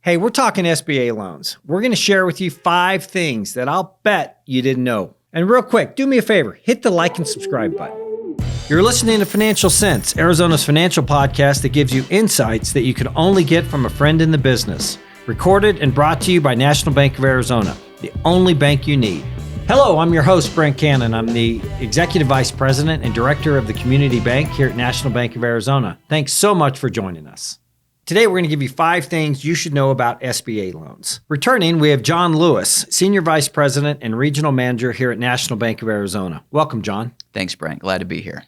Hey, we're talking SBA loans. We're going to share with you 5 things that I'll bet you didn't know. And real quick, do me a favor, hit the like and subscribe button. You're listening to Financial Sense, Arizona's financial podcast that gives you insights that you can only get from a friend in the business. Recorded and brought to you by National Bank of Arizona, the only bank you need. Hello, I'm your host, Brent Cannon. I'm the Executive Vice President and Director of the Community Bank here at National Bank of Arizona. Thanks so much for joining us. Today, we're going to give you 5 things you should know about SBA loans. Returning, we have John Lewis, Senior Vice President and Regional Manager here at National Bank of Arizona. Welcome, John. Thanks, Brent. Glad to be here.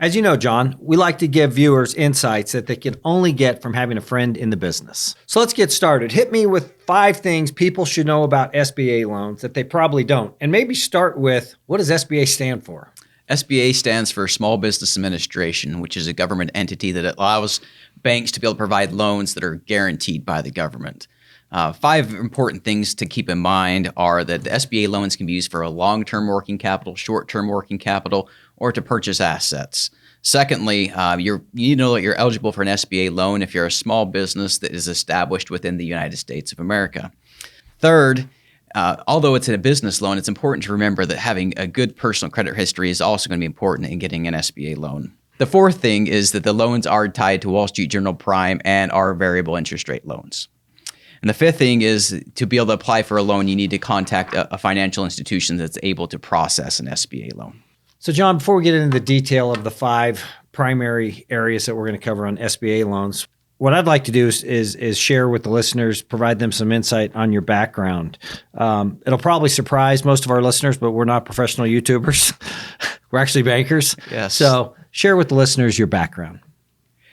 As you know, John, we like to give viewers insights that they can only get from having a friend in the business. So let's get started. Hit me with 5 things people should know about SBA loans that they probably don't. And maybe start with, what does SBA stand for? SBA stands for Small Business Administration, which is a government entity that allows banks to be able to provide loans that are guaranteed by the government. 5 important things to keep in mind are that the SBA loans can be used for a long-term working capital, short-term working capital, or to purchase assets. Secondly, you know that you're eligible for an SBA loan if you're a small business that is established within the United States of America. Third, although it's a business loan, it's important to remember that having a good personal credit history is also going to be important in getting an SBA loan. The fourth thing is that the loans are tied to Wall Street Journal Prime and are variable interest rate loans. And the fifth thing is to be able to apply for a loan, you need to contact a financial institution that's able to process an SBA loan. So, John, before we get into the detail of the 5 primary areas that we're going to cover on SBA loans, what I'd like to do is share with the listeners, provide them some insight on your background. It'll probably surprise most of our listeners, but we're not professional YouTubers. We're actually bankers. Yes. So share with the listeners your background.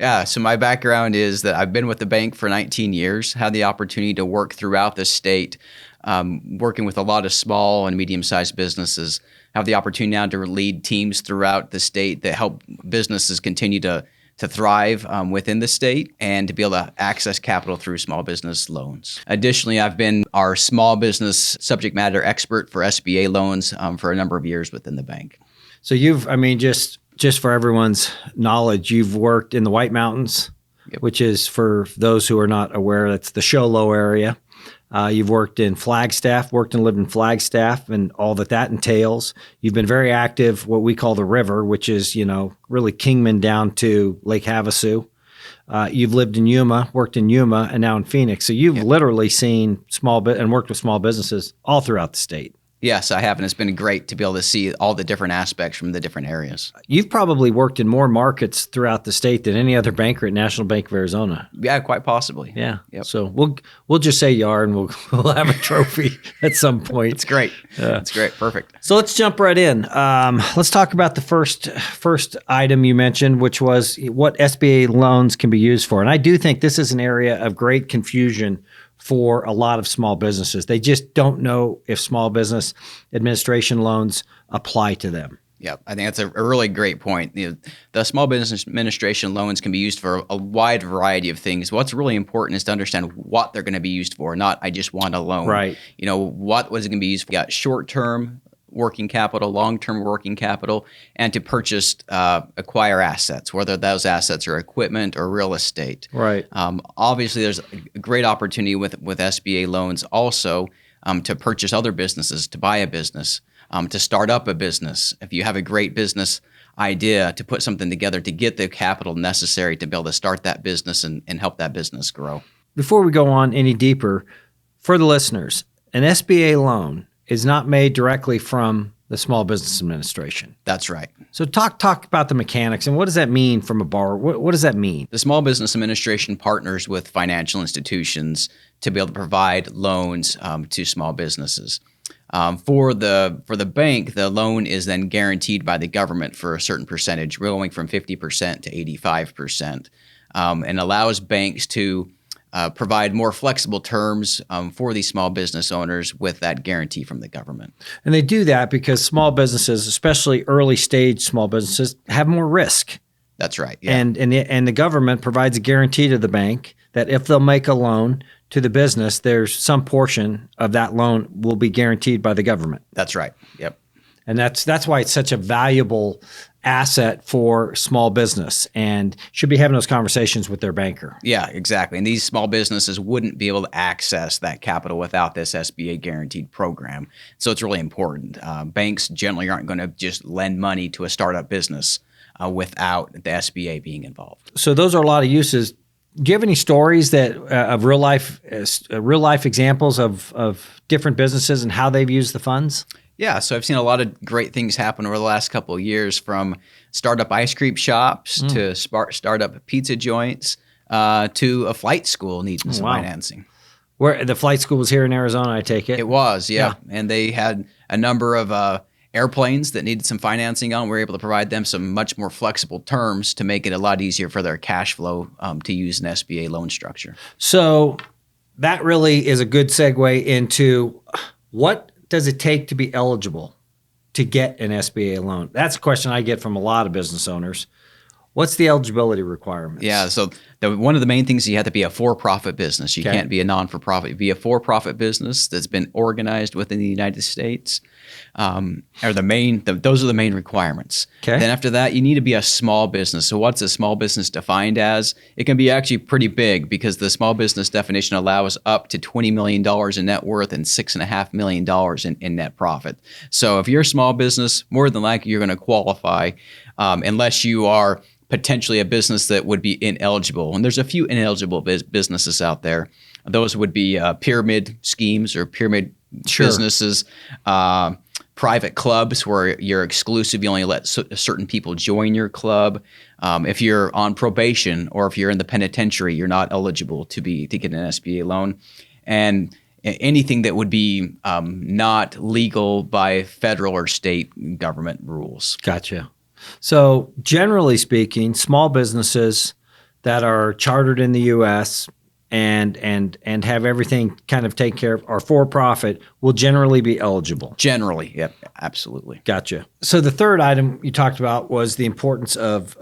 Yeah, so my background is that I've been with the bank for 19 years, had the opportunity to work throughout the state, working with a lot of small and medium-sized businesses, have the opportunity now to lead teams throughout the state that help businesses continue to thrive within the state and to be able to access capital through small business loans. Additionally, I've been our small business subject matter expert for SBA loans for a number of years within the bank. So just for everyone's knowledge, you've worked in the White Mountains, yep, which is, for those who are not aware, that's the Show Low area. You've worked in Flagstaff, worked and lived in Flagstaff and all that entails. You've been very active, what we call the river, which is, really Kingman down to Lake Havasu. You've lived in Yuma, worked in Yuma, and now in Phoenix. So you've literally seen and worked with small businesses all throughout the state. Yes, I have, and it's been great to be able to see all the different aspects from the different areas. You've probably worked in more markets throughout the state than any other banker at National Bank of Arizona. Yeah, quite possibly. Yeah. Yep. So we'll just say you are, and we'll have a trophy at some point. It's great. It's great. Perfect. So let's jump right in. Let's talk about the first item you mentioned, which was what SBA loans can be used for. And I do think this is an area of great confusion for a lot of small businesses. They just don't know if small business administration loans apply to them. Yeah, I think that's a really great point. The small business administration loans can be used for a wide variety of things. What's really important is to understand what they're going to be used for, not I just want a loan. Right. What was it going to be used for? You got short-term working capital, long-term working capital, and to purchase, acquire assets, whether those assets are equipment or real estate. Right. Obviously, there's a great opportunity with SBA loans also to purchase other businesses, to buy a business, to start up a business. If you have a great business idea, to put something together to get the capital necessary to be able to start that business and help that business grow. Before we go on any deeper, for the listeners, an SBA loan is not made directly from the Small Business Administration. That's right. So talk about the mechanics, and what does that mean from a borrower? What does that mean? The Small Business Administration partners with financial institutions to be able to provide loans to small businesses. For the bank, the loan is then guaranteed by the government for a certain percentage, going from 50% to 85%, and allows banks to provide more flexible terms for these small business owners with that guarantee from the government. And they do that because small businesses, especially early stage small businesses, have more risk. That's right. Yeah. And the government provides a guarantee to the bank that if they'll make a loan to the business, there's some portion of that loan will be guaranteed by the government. That's right. Yep. And that's why it's such a valuable asset for small business, and should be having those conversations with their banker. Yeah, exactly. And these small businesses wouldn't be able to access that capital without this SBA guaranteed program. So it's really important. Banks generally aren't going to just lend money to a startup business without the SBA being involved. So those are a lot of uses. Do you have any stories that of real life examples of different businesses and how they've used the funds? Yeah, so I've seen a lot of great things happen over the last couple of years, from startup ice cream shops to startup pizza joints to a flight school needing some financing. Where the flight school was here in Arizona, I take it? It was, yeah. And they had a number of airplanes that needed some financing on. We were able to provide them some much more flexible terms to make it a lot easier for their cash flow to use an SBA loan structure. So that really is a good segue into what does it take to be eligible to get an SBA loan? That's a question I get from a lot of business owners. What's the eligibility requirements? Yeah, so one of the main things, you have to be a for-profit business. You can't be a non-for-profit. Be a for-profit business that's been organized within the United States. Those are the main requirements. Okay. Then after that, you need to be a small business. So what's a small business defined as? It can be actually pretty big, because the small business definition allows up to $20 million in net worth and $6.5 million in net profit. So if you're a small business, more than likely you're going to qualify, unless you are potentially a business that would be ineligible. And there's a few ineligible businesses out there. Those would be pyramid schemes or pyramid businesses, private clubs where you're exclusive. You only let certain people join your club. If you're on probation or if you're in the penitentiary, you're not eligible to get an SBA loan. And anything that would be not legal by federal or state government rules. Gotcha. So generally speaking, small businesses that are chartered in the U.S. and have everything kind of taken care of, are for profit, will generally be eligible. Generally, yep, absolutely. Gotcha. So the third item you talked about was the importance of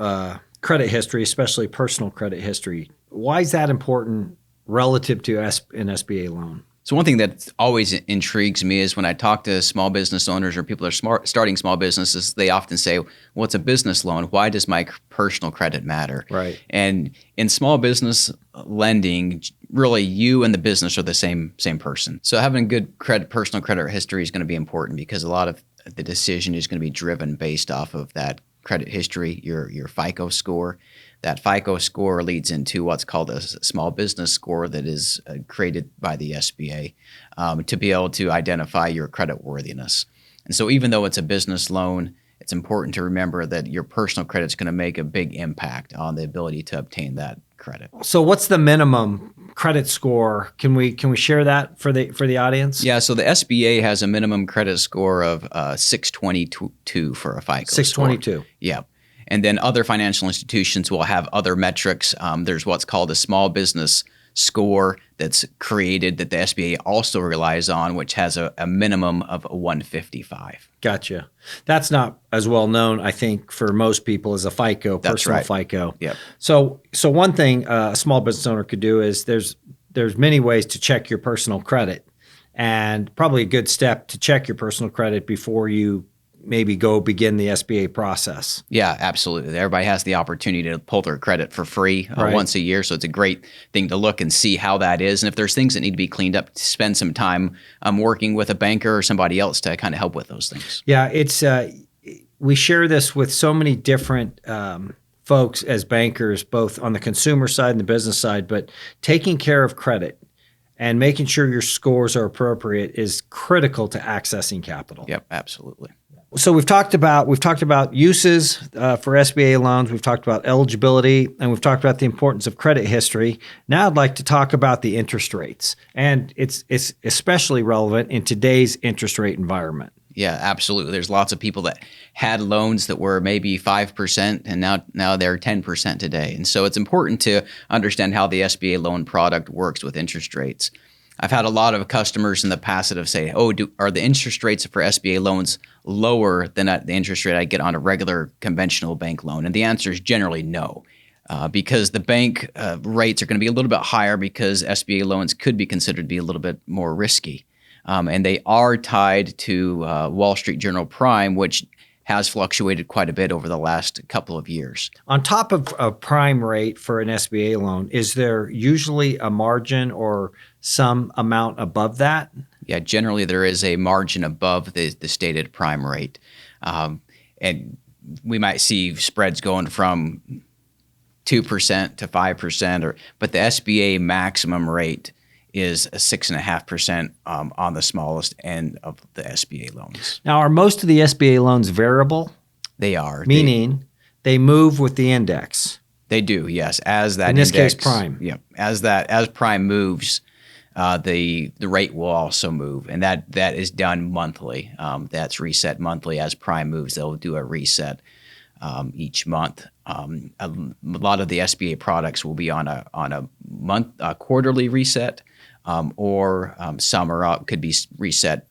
credit history, especially personal credit history. Why is that important relative to an SBA loan? So one thing that always intrigues me is when I talk to small business owners or people that are starting small businesses, they often say, well, it's a business loan. Why does my personal credit matter? Right. And in small business lending, really you and the business are the same person. So having good personal credit history is going to be important, because a lot of the decision is going to be driven based off of that credit history, your FICO score. That FICO score leads into what's called a small business score that is created by the SBA to be able to identify your credit worthiness. And so even though it's a business loan, it's important to remember that your personal credit is going to make a big impact on the ability to obtain that credit. So what's the minimum credit score? Can we share that for the audience? Yeah, so the SBA has a minimum credit score of 622 for a FICO 622. Score. Yeah. And then other financial institutions will have other metrics. There's what's called a small business score that's created that the SBA also relies on, which has a minimum of 155. Gotcha. That's not as well known, I think, for most people as a FICO, personal FICO. Yep. So one thing a small business owner could do is there's many ways to check your personal credit, and probably a good step to check your personal credit before you maybe go begin the SBA process. Yeah, absolutely. Everybody has the opportunity to pull their credit for free once a year. So it's a great thing to look and see how that is. And if there's things that need to be cleaned up, spend some time working with a banker or somebody else to kind of help with those things. Yeah, it's we share this with so many different folks as bankers, both on the consumer side and the business side, but taking care of credit and making sure your scores are appropriate is critical to accessing capital. Yep, absolutely. So we've talked about uses for SBA loans. We've talked about eligibility, and we've talked about the importance of credit history. Now I'd like to talk about the interest rates, and it's especially relevant in today's interest rate environment. Yeah, absolutely. There's lots of people that had loans that were maybe 5%, and now they're 10% today. And so it's important to understand how the SBA loan product works with interest rates. I've had a lot of customers in the past that have said, are the interest rates for SBA loans lower than the interest rate I get on a regular conventional bank loan? And the answer is generally no, because the bank rates are going to be a little bit higher because SBA loans could be considered to be a little bit more risky. and they are tied to Wall Street Journal Prime, which has fluctuated quite a bit over the last couple of years. On top of a prime rate for an SBA loan, is there usually a margin or some amount above that? Yeah, generally there is a margin above the stated prime rate. And we might see spreads going from 2% to 5%, but the SBA maximum rate is a 6.5% on the smallest end of the SBA loans. Now, are most of the SBA loans variable? They are. Meaning they move with the index. They do, yes. As that in this index, case, prime. Yeah. As prime moves, the rate will also move, and that is done monthly. That's reset monthly. As prime moves, they'll do a reset each month. A lot of the SBA products will be on a quarterly reset. Or some could be reset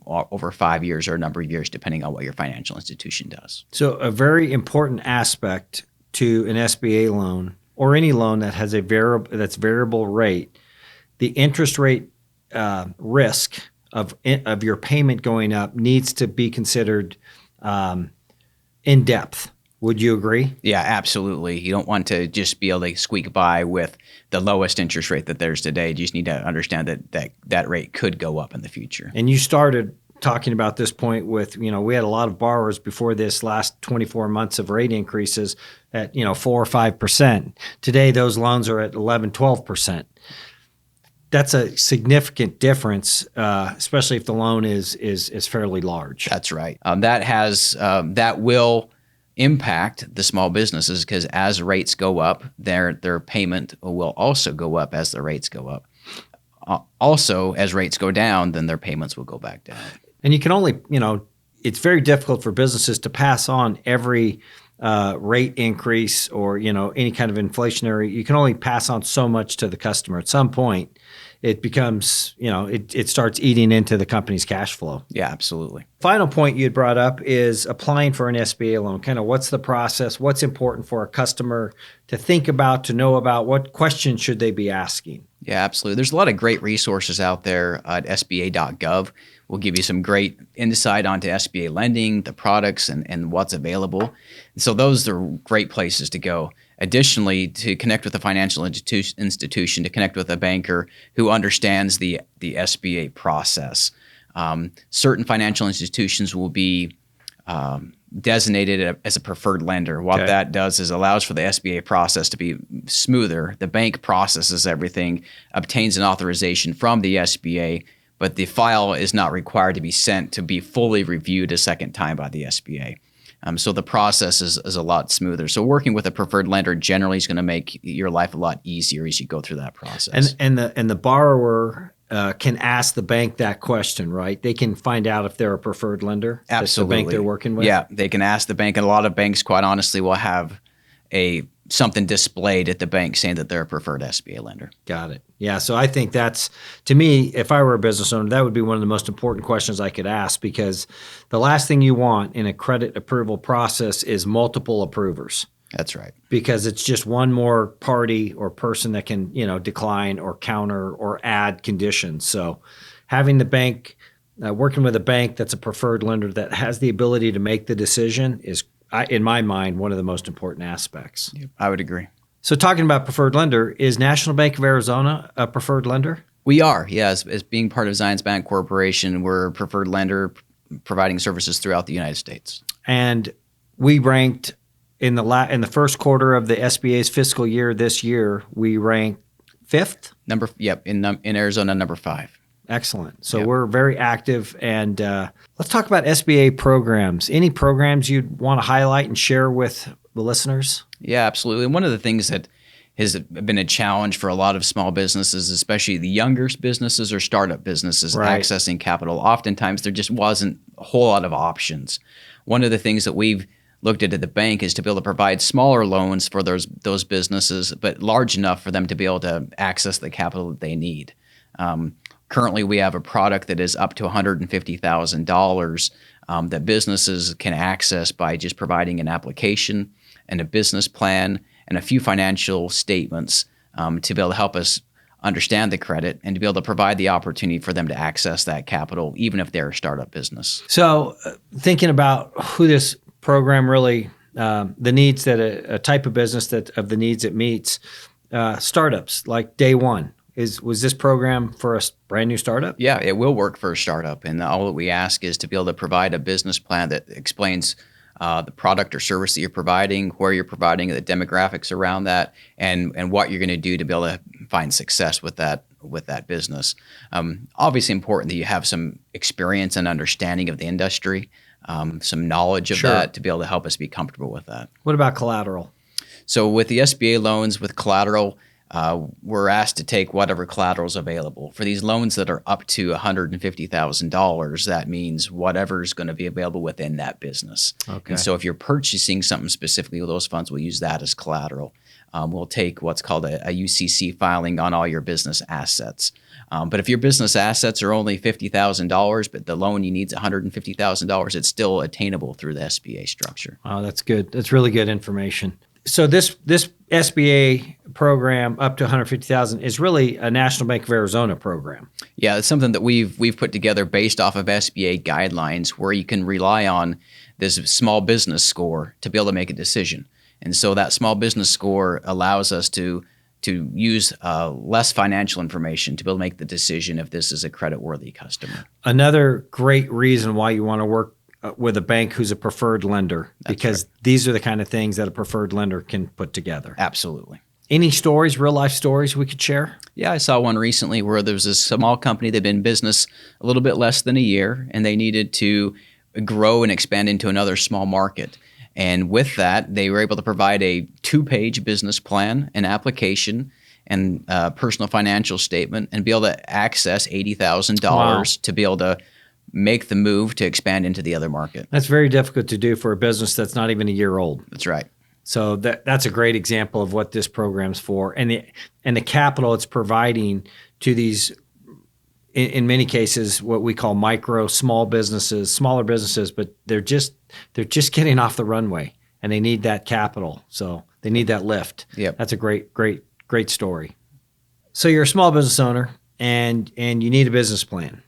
over 5 years or a number of years, depending on what your financial institution does. So a very important aspect to an SBA loan or any loan that has that's variable rate, the interest rate risk of your payment going up needs to be considered in depth. Would you agree? Yeah, absolutely. You don't want to just be able to squeak by with the lowest interest rate that there's today. You just need to understand that rate could go up in the future. And you started talking about this point with, we had a lot of borrowers before this last 24 months of rate increases at, 4 or 5%. Today, those loans are at 11, 12%. That's a significant difference, especially if the loan is fairly large. That's right. That will impact the small businesses because as rates go up, their payment will also go up as the rates go up. Also, as rates go down, then their payments will go back down. And you can only, it's very difficult for businesses to pass on every rate increase or, any kind of inflationary. You can only pass on so much to the customer. At some point, it becomes, it starts eating into the company's cash flow. Yeah, absolutely. Final point you had brought up is applying for an SBA loan. Kind of what's the process? What's important for a customer to think about, to know about? What questions should they be asking? Yeah, absolutely. There's a lot of great resources out there at SBA.gov. We'll give you some great insight onto SBA lending, the products, and what's available. And so those are great places to go. Additionally, to connect with a financial institution, to connect with a banker who understands the SBA process. Certain financial institutions will be designated as a preferred lender. What that does is allows for the SBA process to be smoother. The bank processes everything, obtains an authorization from the SBA, but the file is not required to be sent to be fully reviewed a second time by the SBA. So the process is a lot smoother. So working with a preferred lender generally is going to make your life a lot easier as you go through that process. And the borrower can ask the bank that question, right? They can find out if they're a preferred lender. Absolutely. That's the bank they're working with. Yeah, they can ask the bank, and a lot of banks, quite honestly, will have something displayed at the bank saying that they're a preferred SBA lender. Got it. Yeah, so I think that's, to me, if I were a business owner, that would be one of the most important questions I could ask, because the last thing you want in a credit approval process is multiple approvers. That's right. Because it's just one more party or person that can, decline or counter or add conditions. So having the bank, working with a bank that's a preferred lender that has the ability to make the decision is, in my mind, one of the most important aspects. Yep, I would agree. So talking about preferred lender, is National Bank of Arizona a preferred lender? We are, yes. As being part of Zions Bank Corporation, we're a preferred lender providing services throughout the United States. And we ranked in the first quarter of the SBA's fiscal year this year, we ranked 5th? In Arizona, number 5. Excellent. So we're very active. And let's talk about SBA programs. Any programs you'd want to highlight and share with the listeners? Yeah, absolutely. And one of the things that has been a challenge for a lot of small businesses, especially the younger businesses or startup businesses, accessing capital. Oftentimes, there just wasn't a whole lot of options. One of the things that we've looked at the bank is to be able to provide smaller loans for those businesses, but large enough for them to be able to access the capital that they need. Currently, we have a product that is up to $150,000 that businesses can access by just providing an application and a business plan and a few financial statements to be able to help us understand the credit, and to be able to provide the opportunity for them to access that capital, even if they're a startup business. So thinking about who this program really, the needs that a type of business that of the needs it meets, startups like Day One. Was this program for a brand new startup? Yeah, it will work for a startup. And all that we ask is to be able to provide a business plan that explains the product or service that you're providing, where you're providing, the demographics around that, and what you're going to do to be able to find success with that business. Obviously important that you have some experience and understanding of the industry, some knowledge of that to be able to help us be comfortable with that. What about collateral? So with the SBA loans with collateral, we're asked to take whatever collateral is available. For these loans that are up to $150,000, that means whatever is going to be available within that business. Okay. And so if you're purchasing something specifically with those funds, we'll use that as collateral. We'll take what's called a UCC filing on all your business assets. But if your business assets are only $50,000, but the loan you need is $150,000, it's still attainable through the SBA structure. Oh, that's good. That's really good information. So this SBA program up to $150,000 is really a National Bank of Arizona program. Yeah, it's something that we've put together based off of SBA guidelines, where you can rely on this small business score to be able to make a decision. And so that small business score allows us to use less financial information to be able to make the decision if this is a creditworthy customer. Another great reason why you want to work with a bank who's a preferred lender, because these are the kind of things that a preferred lender can put together. Absolutely. Any stories, real life stories we could share? Yeah, I saw one recently where there was a small company that had been in business a little bit less than a year, and they needed to grow and expand into another small market. And with that, they were able to provide a 2-page business plan, an application, and a personal financial statement, and be able to access $80,000 to be able to make the move to expand into the other market. That's very difficult to do for a business that's not even a year old. That's right. So that's a great example of what this program's for, and the capital it's providing to these, in many cases, what we call smaller businesses, but they're just getting off the runway, and they need that capital. So they need that lift. Yep. That's a great story. So you're a small business owner, and you need a business plan.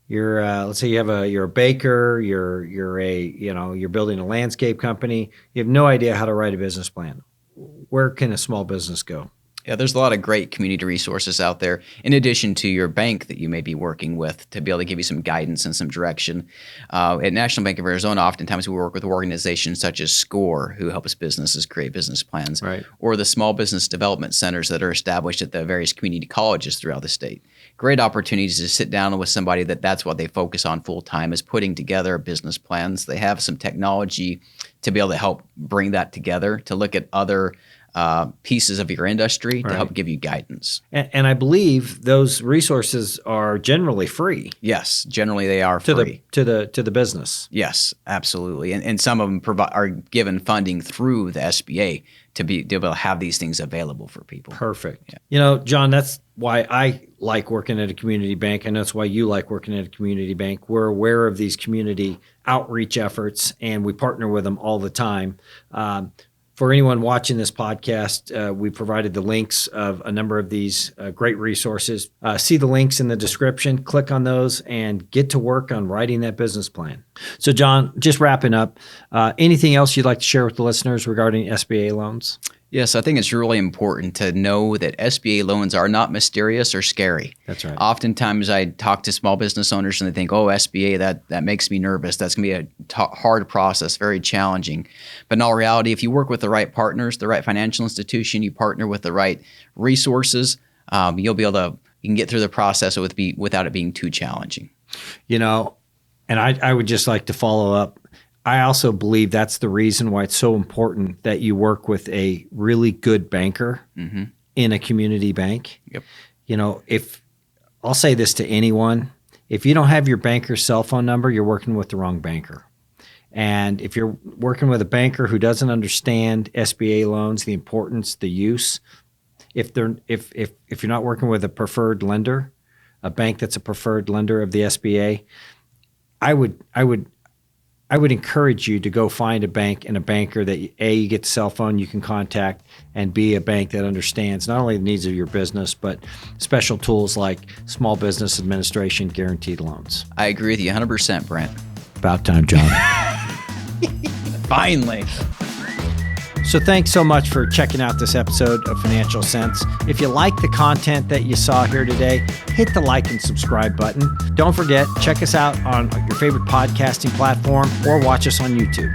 You're let's say you're a baker, you're building a landscape company. You have no idea how to write a business plan. Where can a small business go? Yeah, there's a lot of great community resources out there, in addition to your bank that you may be working with, to be able to give you some guidance and some direction. At National Bank of Arizona, oftentimes we work with organizations such as SCORE, who helps businesses create business plans, or the small business development centers that are established at the various community colleges throughout the state. Great opportunities to sit down with somebody that's what they focus on full time, is putting together business plans. They have some technology to be able to help bring that together, to look at other pieces of your industry to help give you guidance. And I believe those resources are generally free. Yes, generally they are free. To the business. Yes, absolutely. And some of them are given funding through the SBA to be able to have these things available for people. Perfect. Yeah. John, that's why I like working at a community bank. I know that's why you like working at a community bank. We're aware of these community outreach efforts, and we partner with them all the time. For anyone watching this podcast, we provided the links of a number of these great resources. See the links in the description, click on those, and get to work on writing that business plan. So, John, just wrapping up, anything else you'd like to share with the listeners regarding SBA loans? Yes, I think it's really important to know that SBA loans are not mysterious or scary. That's right. Oftentimes I talk to small business owners and they think, oh, SBA, that makes me nervous. That's going to be a hard process, very challenging. But in all reality, if you work with the right partners, the right financial institution, you partner with the right resources, you'll be able to, you can get through the process without it being too challenging. And I would just like to follow up. I also believe that's the reason why it's so important that you work with a really good banker in a community bank. Yep. If I'll say this to anyone, if you don't have your banker's cell phone number, you're working with the wrong banker. And if you're working with a banker who doesn't understand SBA loans, the importance, the use, if you're not working with a preferred lender, a bank that's a preferred lender of the SBA, I would I would encourage you to go find a bank and a banker that A, you get the cell phone you can contact, and B, a bank that understands not only the needs of your business, but special tools like small business administration guaranteed loans. I agree with you 100%, Brent. About time, John. Finally. So thanks so much for checking out this episode of Financial Sense. If you like the content that you saw here today, hit the like and subscribe button. Don't forget, check us out on your favorite podcasting platform or watch us on YouTube.